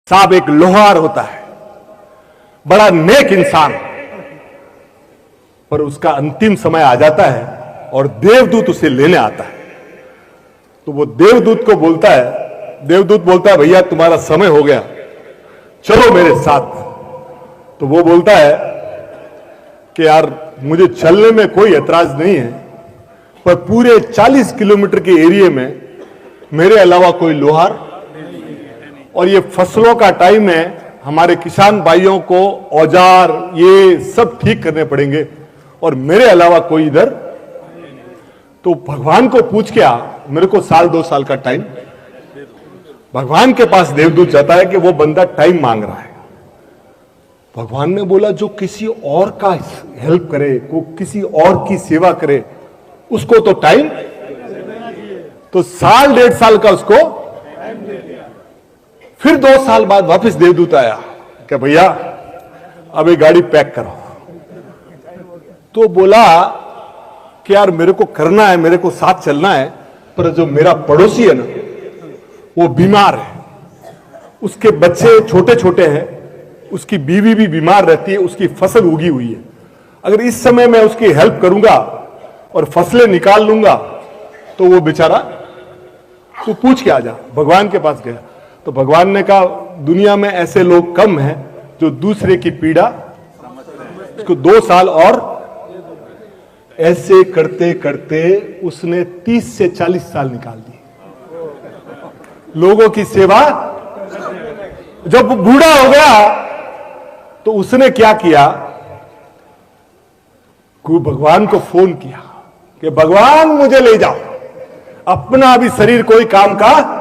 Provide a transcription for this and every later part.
साहब एक लोहार होता है, बड़ा नेक इंसान, पर उसका अंतिम समय आ जाता है और देवदूत उसे लेने आता है। तो वो देवदूत को बोलता है, देवदूत बोलता है भैया तुम्हारा समय हो गया, चलो मेरे साथ। तो वो बोलता है कि यार मुझे चलने में कोई ऐतराज नहीं है, पर पूरे 40 किलोमीटर के एरिया में मेरे अलावा कोई लोहार, और ये फसलों का टाइम है, हमारे किसान भाइयों को औजार ये सब ठीक करने पड़ेंगे और मेरे अलावा कोई इधर। तो भगवान को पूछ के आ, मेरे को साल 2 साल का टाइम। भगवान के पास देवदूत जाता है कि वो बंदा टाइम मांग रहा है। भगवान ने बोला जो किसी और का हेल्प करे, को किसी और की सेवा करे, उसको तो टाइम। तो साल 1.5 साल का उसको। फिर 2 साल बाद वापस देवदूत आया कि भैया अब ये गाड़ी पैक करो। तो बोला कि यार मेरे को करना है, मेरे को साथ चलना है, पर जो मेरा पड़ोसी है ना वो बीमार है, उसके बच्चे छोटे छोटे हैं, उसकी बीवी भी बीमार रहती है, उसकी फसल उगी हुई है। अगर इस समय मैं उसकी हेल्प करूंगा और फसलें निकाल लूंगा तो वो बेचारा, तू पूछ के आ जा। भगवान के पास गया तो भगवान ने कहा दुनिया में ऐसे लोग कम हैं जो दूसरे की पीड़ा। उसको 2 साल और ऐसे करते करते उसने 30 से 40 साल निकाल दिए लोगों की सेवा। जब वो बूढ़ा हो गया तो उसने क्या किया, भगवान को फोन किया कि भगवान मुझे ले जाओ, अपना अभी शरीर कोई काम का।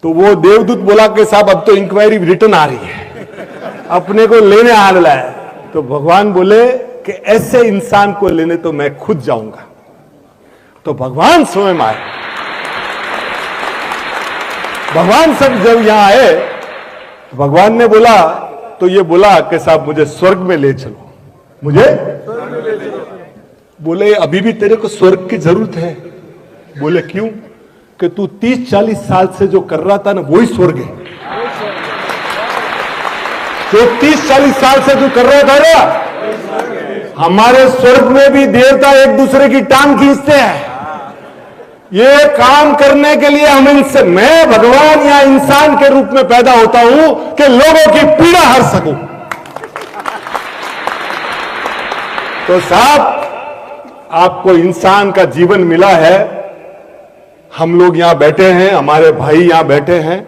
तो वो देवदूत बोला कि साहब अब तो इंक्वायरी रिटर्न आ रही है, अपने को लेने आ रहा है। तो भगवान बोले कि ऐसे इंसान को लेने तो मैं खुद जाऊंगा। तो भगवान स्वयं आए। भगवान सब जब यहां आए, भगवान ने बोला, तो ये बोला कि साहब मुझे स्वर्ग में ले चलो, मुझे बोले अभी भी तेरे को स्वर्ग की जरूरत है। बोले क्यों? कि तू 30-40 साल से जो कर रहा था ना वही स्वर्ग है। जो 30-40 साल से तू कर रहा था ना, हमारे स्वर्ग में भी देवता एक दूसरे की टांग खींचते हैं। ये काम करने के लिए हम इनसे, मैं भगवान या इंसान के रूप में पैदा होता हूं कि लोगों की पीड़ा हर सकूं। तो साहब आपको इंसान का जीवन मिला है, हम लोग यहां बैठे हैं, हमारे भाई यहां बैठे हैं,